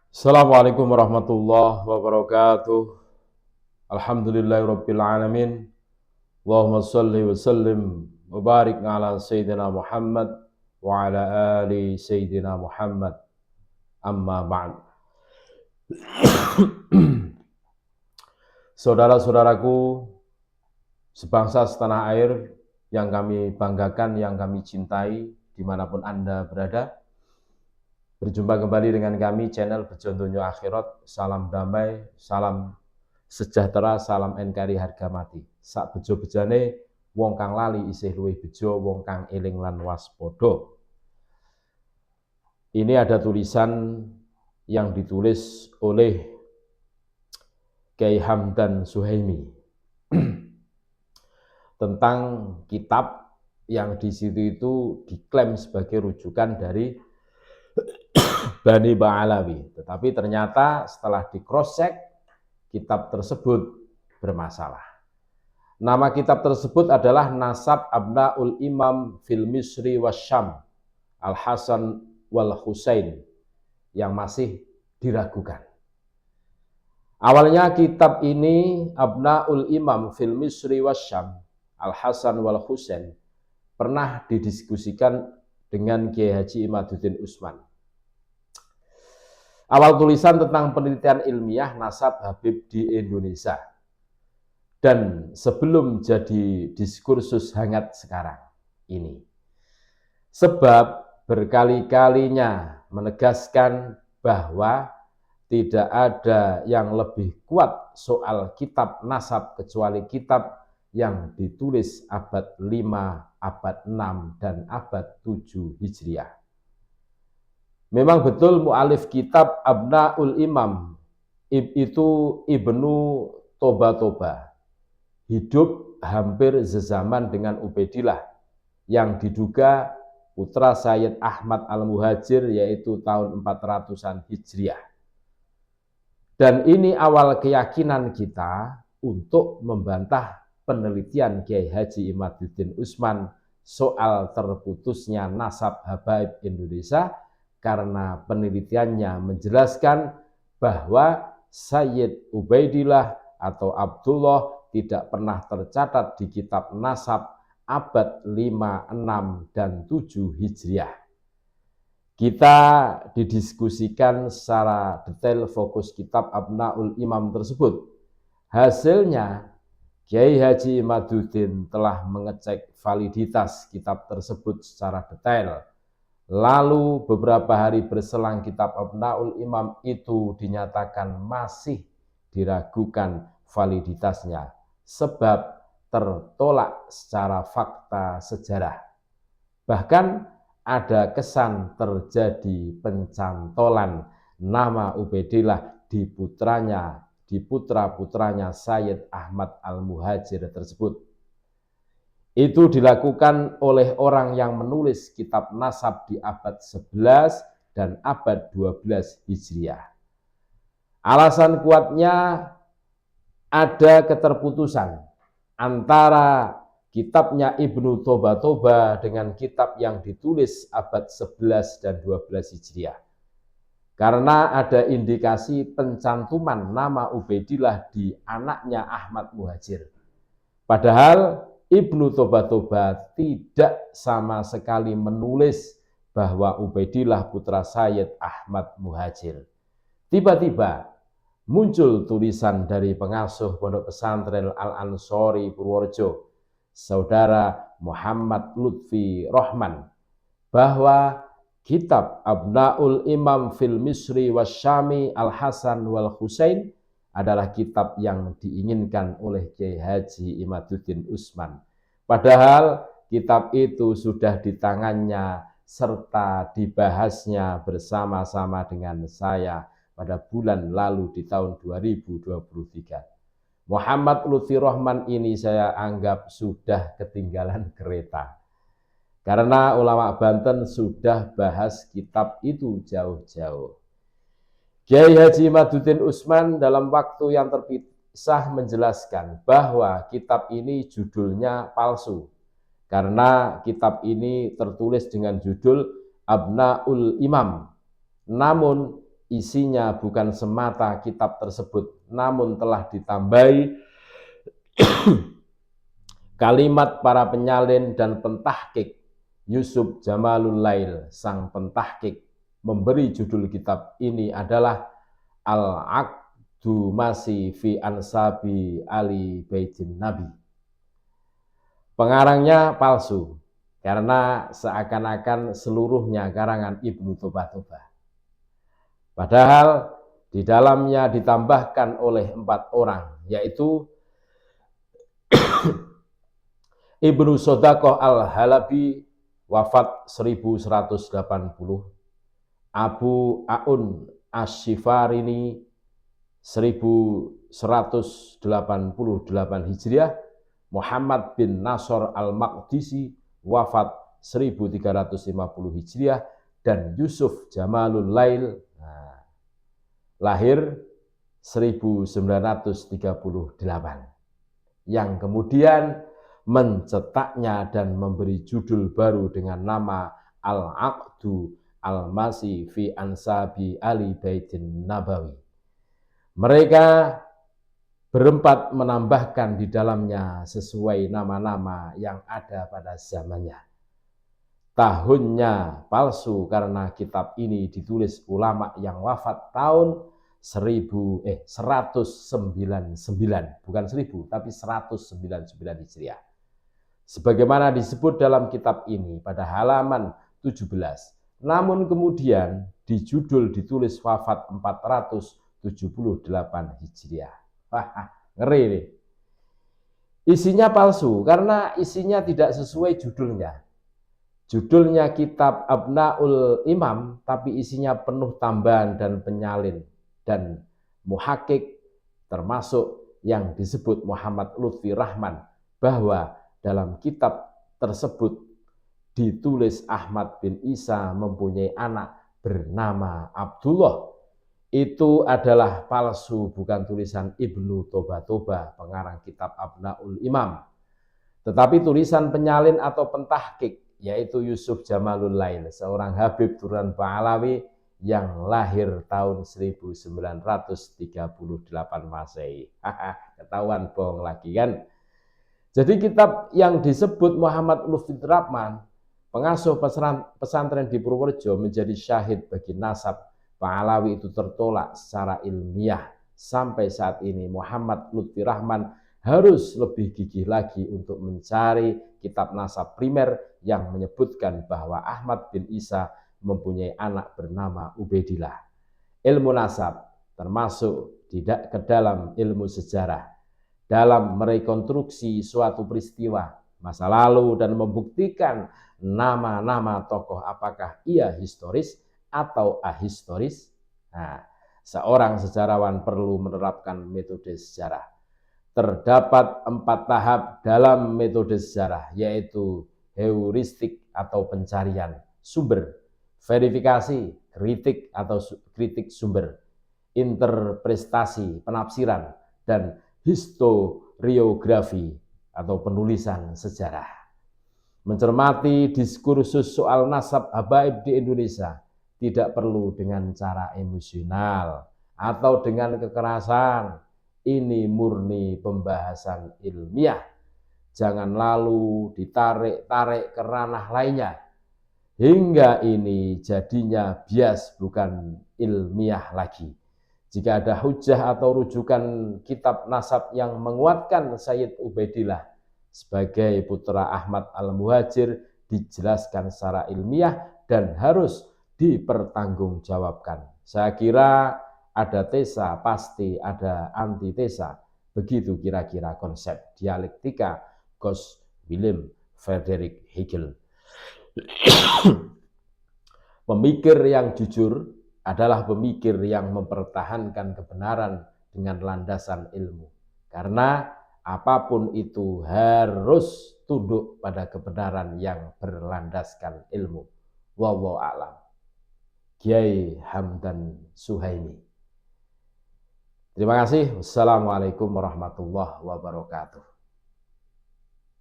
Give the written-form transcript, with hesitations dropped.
Assalamualaikum warahmatullahi wabarakatuh. Alhamdulillahirabbil alamin. Allahumma shalli wa sallim wa barik ala sayyidina Muhammad wa ala ali sayyidina Muhammad. Amma ba'd. Saudara-saudaraku sebangsa setanah air yang kami banggakan, yang kami cintai dimanapun Anda berada, berjumpa kembali dengan kami channel Bejo Donya Akhirat. Salam damai, salam sejahtera, salam NKRI harga mati. Sak bejo-bejane wong kang lali isih luwih bejo wong kang eling lan waspada. Ini ada tulisan yang ditulis oleh Kyai Hamdan Suhaimi tentang kitab yang di situ itu diklaim sebagai rujukan dari Bani Ba'alawi. Tetapi ternyata setelah di cross check, kitab tersebut bermasalah. Nama kitab tersebut adalah Nasab Abnaul Imam fil Misri Wasyam Al-Hasan wal Husain, yang masih diragukan. Awalnya kitab ini Abnaul Imam fil Misri Wasyam Al-Hasan wal Husain pernah didiskusikan dengan Kiai Haji Imaduddin Utsman. Awal tulisan tentang penelitian ilmiah nasab Habib di Indonesia. Dan sebelum jadi diskursus hangat sekarang ini. Sebab berkali-kalinya menegaskan bahwa tidak ada yang lebih kuat soal kitab nasab kecuali kitab yang ditulis abad 5, abad 6, dan abad 7 Hijriah. Memang betul mu'alif kitab Abnaul Imam itu Ibnu Toba hidup hampir sezaman dengan Ubaidillah yang diduga putra Sayyid Ahmad Al-Muhajir, yaitu tahun 400-an Hijriah. Dan ini awal keyakinan kita untuk membantah penelitian Kiai Haji Imaduddin Utsman soal terputusnya nasab habaib Indonesia, karena penelitiannya menjelaskan bahwa Sayyid Ubaidillah atau Abdullah tidak pernah tercatat di kitab nasab abad 5, 6, dan 7 Hijriah. Kita didiskusikan secara detail fokus kitab Abnaul Imam tersebut. Hasilnya, Kiai Haji Imaduddin telah mengecek validitas kitab tersebut secara detail. Lalu beberapa hari berselang kitab Abnaul Imam itu dinyatakan masih diragukan validitasnya, sebab tertolak secara fakta sejarah. Bahkan ada kesan terjadi pencantolan nama Ubaidillah di putra-putranya Sayyid Ahmad Al-Muhajir tersebut. Itu dilakukan oleh orang yang menulis kitab nasab di abad 11 dan abad 12 Hijriah. Alasan kuatnya ada keterputusan antara kitabnya Ibnu Toba dengan kitab yang ditulis abad 11 dan 12 Hijriah. Karena ada indikasi pencantuman nama Ubaidillah di anaknya Ahmad Muhajir. Padahal Ibnu Toba tidak sama sekali menulis bahwa Ubaidillah putra Sayyid Ahmad Muhajir. Tiba-tiba muncul tulisan dari pengasuh Pondok Pesantren Al-Ansori Purworejo, Saudara Muhammad Lutfi Rohman, bahwa kitab Abnaul Imam fil Misri Wasyami Al-Hasan wal Husain adalah kitab yang diinginkan oleh Kiai Haji Imaduddin Utsman. Padahal kitab itu sudah di tangannya serta dibahasnya bersama-sama dengan saya pada bulan lalu di tahun 2023. Muhammad Lutfi Rohman ini saya anggap sudah ketinggalan kereta. Karena ulama Banten sudah bahas kitab itu jauh-jauh. Kiai Haji Imaduddin Utsman dalam waktu yang terpisah menjelaskan bahwa kitab ini judulnya palsu. Karena kitab ini tertulis dengan judul Abnaul Imam. Namun isinya bukan semata kitab tersebut, namun telah ditambahi kalimat para penyalin dan pentahkik. Yusuf Jamalul Lail, sang pentahkik, memberi judul kitab ini adalah Al-Aqdu Masi fi Ansabi Ali Baitin Nabi. Pengarangnya palsu, karena seakan-akan seluruhnya karangan Ibnu Tobah-Tobah. Padahal di dalamnya ditambahkan oleh 4 orang, yaitu Ibnu Sodaqoh Al-Halabi, wafat 1180, Abu Aun Asy-Syifarini 1188 Hijriah, Muhammad bin Nasr Al-Maqdisi, wafat 1350 Hijriah, dan Yusuf Jamalul Lail, lahir 1938, yang kemudian mencetaknya dan memberi judul baru dengan nama Al-Aqdu Al-Masi fi Ansabi Ali Baitin Nabawi. Mereka berempat menambahkan di dalamnya sesuai nama-nama yang ada pada zamannya. Tahunnya palsu karena kitab ini ditulis ulama yang wafat tahun 199, bukan 1000 tapi 199 Hijriah. Sebagaimana disebut dalam kitab ini pada halaman 17. Namun kemudian di judul ditulis wafat 478 Hijriah. Wah, ngeri nih. Isinya palsu karena isinya tidak sesuai judulnya. Judulnya kitab Abnaul Imam, tapi isinya penuh tambahan dan penyalin dan muhakik, termasuk yang disebut Muhammad Lutfi Rahman, bahwa dalam kitab tersebut ditulis Ahmad bin Isa mempunyai anak bernama Abdullah. Itu adalah palsu, bukan tulisan Ibnu Tobah-Tobah, pengarang kitab Abnaul Imam, tetapi tulisan penyalin atau pentahkik, yaitu Yusuf Jamalul Lail, seorang Habib turunan Ba'alawi yang lahir tahun 1938 Masehi. Ketahuan bohong lagi kan? Jadi kitab yang disebut Muhammad Lutfi Rahman, pengasuh pesantren di Purworejo, menjadi syahid bagi nasab Ba'alawi itu tertolak secara ilmiah. Sampai saat ini Muhammad Lutfi Rahman harus lebih gigih lagi untuk mencari kitab nasab primer yang menyebutkan bahwa Ahmad bin Isa mempunyai anak bernama Ubaidillah. Ilmu nasab termasuk tidak ke dalam ilmu sejarah, dalam merekonstruksi suatu peristiwa masa lalu dan membuktikan nama-nama tokoh apakah ia historis atau ahistoris. Nah, seorang sejarawan perlu menerapkan metode sejarah. Terdapat 4 tahap dalam metode sejarah, yaitu heuristik atau pencarian sumber, verifikasi, kritik atau kritik sumber, interpretasi, penafsiran, dan historiografi atau penulisan sejarah. Mencermati diskursus soal nasab habaib di Indonesia tidak perlu dengan cara emosional atau dengan kekerasan. Ini murni pembahasan ilmiah. Jangan lalu ditarik-tarik ke ranah lainnya. Hingga ini jadinya bias, bukan ilmiah lagi. Jika ada hujah atau rujukan kitab nasab yang menguatkan Sayyid Ubaidillah sebagai putra Ahmad Al-Muhajir, dijelaskan secara ilmiah dan harus dipertanggungjawabkan. Saya kira ada tesa, pasti ada antitesa. Begitu kira-kira konsep dialektika Gauss Wilhelm Friedrich Hegel. Pemikir yang jujur adalah pemikir yang mempertahankan kebenaran dengan landasan ilmu. Karena apapun itu harus tunduk pada kebenaran yang berlandaskan ilmu. Wallahu a'lam. Kiai Hamdan Suhaimi. Terima kasih. Wassalamualaikum warahmatullahi wabarakatuh.